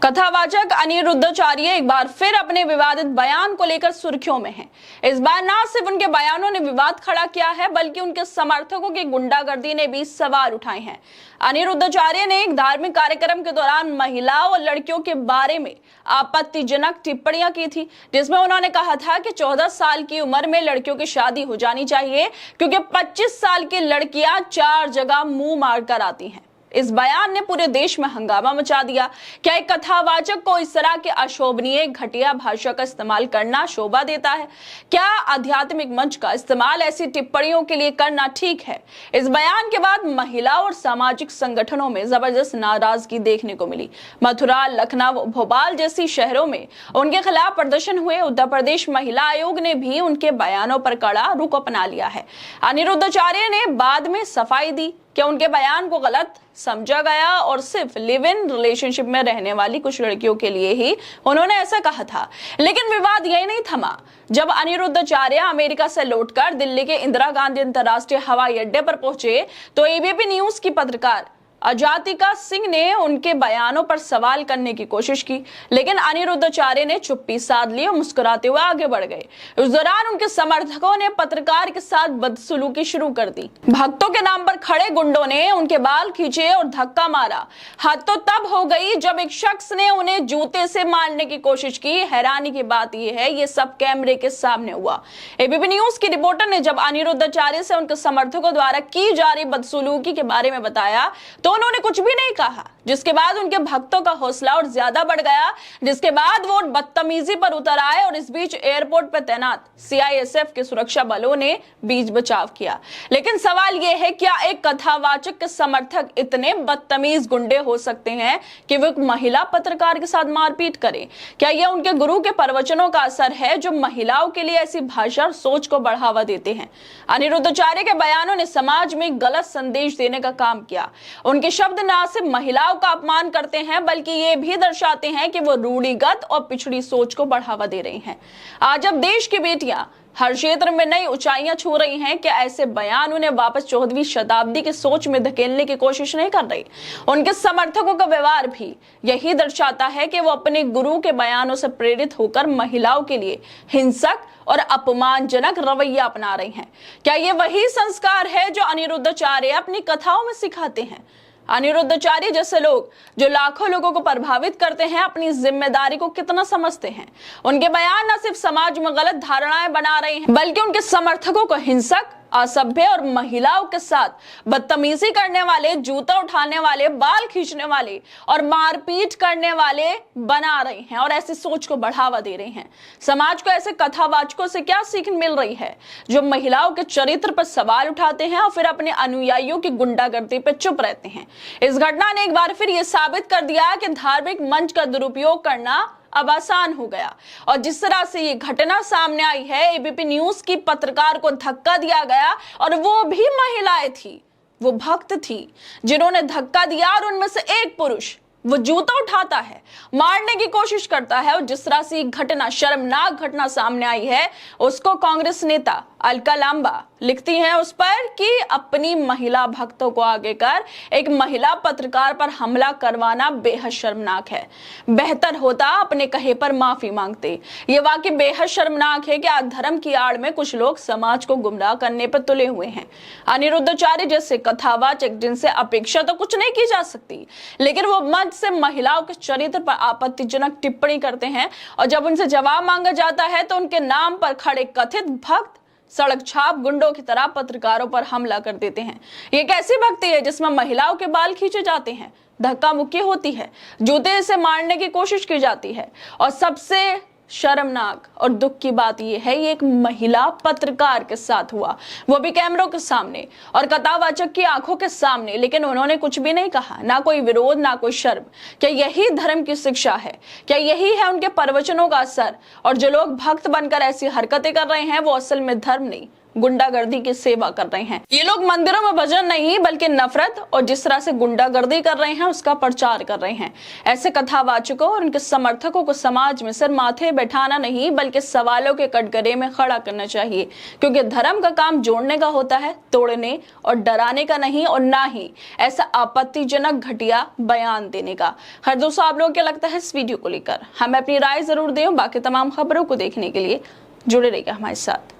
कथावाचक अनिरुद्धाचार्य एक बार फिर अपने विवादित बयान को लेकर सुर्खियों में हैं। इस बार न सिर्फ उनके बयानों ने विवाद खड़ा किया है, बल्कि उनके समर्थकों की गुंडागर्दी ने भी सवाल उठाए हैं। अनिरुद्धाचार्य ने एक धार्मिक कार्यक्रम के दौरान महिलाओं और लड़कियों के बारे में आपत्तिजनक टिप्पणियां की थी, जिसमें उन्होंने कहा था कि 14 साल की उम्र में लड़कियों की शादी हो जानी चाहिए, क्योंकि 25 साल की लड़कियां 4 जगह मुंह मारकर आती हैं। इस बयान ने पूरे देश में हंगामा मचा दिया। क्या एक कथावाचक को इस तरह के अशोभनीय घटिया भाषा का इस्तेमाल करना शोभा देता है? क्या आध्यात्मिक मंच का इस्तेमाल ऐसी टिप्पणियों के लिए करना ठीक है? इस बयान के बाद महिलाओं और सामाजिक संगठनों में जबरदस्त नाराजगी देखने को मिली। मथुरा, लखनऊ, भोपाल जैसी शहरों में उनके खिलाफ प्रदर्शन हुए। उत्तर प्रदेश महिला आयोग ने भी उनके बयानों पर कड़ा रुख अपना लिया है। अनिरुद्धाचार्य ने बाद में सफाई दी कि उनके बयान को गलत समझा गया और सिर्फ लिव इन रिलेशनशिप में रहने वाली कुछ लड़कियों के लिए ही उन्होंने ऐसा कहा था। लेकिन विवाद यही नहीं थमा। जब अनिरुद्धाचार्य अमेरिका से लौटकर दिल्ली के इंदिरा गांधी अंतर्राष्ट्रीय हवाई अड्डे पर पहुंचे तो एबीपी न्यूज की पत्रकार अजातिका सिंह ने उनके बयानों पर सवाल करने की कोशिश की, लेकिन अनिरुद्धाचार्य ने चुप्पी साध ली और मुस्कुराते हुए आगे बढ़ गए। उस दौरान उनके समर्थकों ने पत्रकार के साथ बदसलूकी शुरू कर दी। भक्तों के नाम पर खड़े गुंडों ने उनके बाल खींचे और धक्का मारा। हद तो तब हो गई जब एक शख्स ने उन्हें जूते से मारने की कोशिश की। हैरानी की बात यह है, ये सब कैमरे के सामने हुआ। एबीपी न्यूज की रिपोर्टर ने जब अनिरुद्धाचार्य से उनके समर्थकों द्वारा की जा रही बदसलूकी के बारे में बताया तो उन्होंने कुछ भी नहीं कहा, जिसके बाद उनके भक्तों का हौसला और ज्यादा बढ़ गया, जिसके बाद वो बदतमीजी पर उतर आए और इस बीच एयरपोर्ट पर तैनात सीआईएसएफ के सुरक्षा बलों ने बीच बचाव किया। लेकिन सवाल ये है, क्या एक कथावाचक के समर्थक इतने बदतमीज गुंडे हो सकते हैं कि वो एक महिला पत्रकार के साथ मारपीट करें? क्या यह उनके गुरु के प्रवचनों का असर है जो महिलाओं के लिए ऐसी भाषा और सोच को बढ़ावा देते हैं? अनिरुद्धाचार्य के बयानों ने समाज में गलत संदेश देने का काम किया। उनके शब्द न सिर्फ महिलाओं का अपमान करते हैं, बल्कि ये भी दर्शाते हैं कि वो रूढ़िगत और पिछड़ी सोच को बढ़ावा दे रही हैं। आज जब देश की बेटियां हर क्षेत्र में नई ऊंचाइयां छू रही हैं, क्या ऐसे बयान उन्हें वापस 14वीं शताब्दी की सोच में धकेलने की कोशिश नहीं कर रही? उनके समर्थकों का व्यवहार भी यही दर्शाता है कि वो अपने गुरु के बयानों से प्रेरित होकर महिलाओं के लिए हिंसक और अपमानजनक रवैया अपना रही हैं। क्या ये वही संस्कार है जो अनिरुद्धाचार्य अपनी कथाओं में सिखाते हैं? अनिरुद्धाचार्य जैसे लोग जो लाखों लोगों को प्रभावित करते हैं, अपनी जिम्मेदारी को कितना समझते हैं? उनके बयान न सिर्फ समाज में गलत धारणाएं बना रहे हैं, बल्कि उनके समर्थकों को हिंसक, असभ्य और महिलाओं के साथ बदतमीजी करने वाले, जूता उठाने वाले, बाल खींचने वाले और मारपीट करने वाले बना रहे हैं और ऐसी सोच को बढ़ावा दे रहे हैं। समाज को ऐसे कथावाचकों से क्या सीख मिल रही है जो महिलाओं के चरित्र पर सवाल उठाते हैं और फिर अपने अनुयायियों की गुंडागर्दी पर चुप रहते हैं? इस घटना ने एक बार फिर यह साबित कर दिया कि धार्मिक मंच का दुरुपयोग करना अब आसान हो गया। और जिस तरह से ये घटना सामने आई है, एबीपी न्यूज की पत्रकार को धक्का दिया गया और वो भी महिलाएं थी, वो भक्त थी जिन्होंने धक्का दिया और उनमें से एक पुरुष वो जूता उठाता है, मारने की कोशिश करता है। और जिस तरह से घटना, शर्मनाक घटना सामने आई है, उसको कांग्रेस नेता अलका लांबा लिखती हैं उस पर कि अपनी महिला भक्तों को आगे कर एक महिला पत्रकार पर हमला करवाना बेहद शर्मनाक है। बेहतर होता अपने कहे पर माफी मांगते। ये वाकई बेहद शर्मनाक है कि आज धर्म की आड़ में कुछ लोग समाज को गुमराह करने पर तुले हुए हैं। अनिरुद्धाचार्य जैसे कथावाचक जिनसे अपेक्षा तो कुछ नहीं की जा सकती, लेकिन वो मंच से महिलाओं के चरित्र पर आपत्तिजनक टिप्पणी करते हैं और जब उनसे जवाब मांगा जाता है तो उनके नाम पर खड़े कथित भक्त सड़क छाप गुंडों की तरह पत्रकारों पर हमला कर देते हैं। ये कैसी भक्ति है जिसमें महिलाओं के बाल खींचे जाते हैं, धक्का मुक्की होती है, जूते से मारने की कोशिश की जाती है? और सबसे शर्मनाक और दुख की बात यह है, ये एक महिला पत्रकार के साथ हुआ, वो भी कैमरों के सामने और कथावाचक की आंखों के सामने। लेकिन उन्होंने कुछ भी नहीं कहा, ना कोई विरोध, ना कोई शर्म। क्या यही धर्म की शिक्षा है? क्या यही है उनके प्रवचनों का असर? और जो लोग भक्त बनकर ऐसी हरकतें कर रहे हैं, वो असल में धर्म नहीं गुंडागर्दी की सेवा कर रहे हैं। ये लोग मंदिरों में भजन नहीं बल्कि नफरत और जिस तरह से गुंडागर्दी कर रहे हैं उसका प्रचार कर रहे हैं। ऐसे कथावाचकों और उनके समर्थकों को समाज में सिर माथे बैठाना नहीं बल्कि सवालों के कटघरे में खड़ा करना चाहिए, क्योंकि धर्म का काम जोड़ने का होता है, तोड़ने और डराने का नहीं, और ना ही ऐसा आपत्तिजनक घटिया बयान देने का। हर दोस्तों, आप लोगों क्या लगता है इस वीडियो को लेकर? हमें अपनी राय जरूर दें। बाकी तमाम खबरों को देखने के लिए जुड़े रहिएगा हमारे साथ।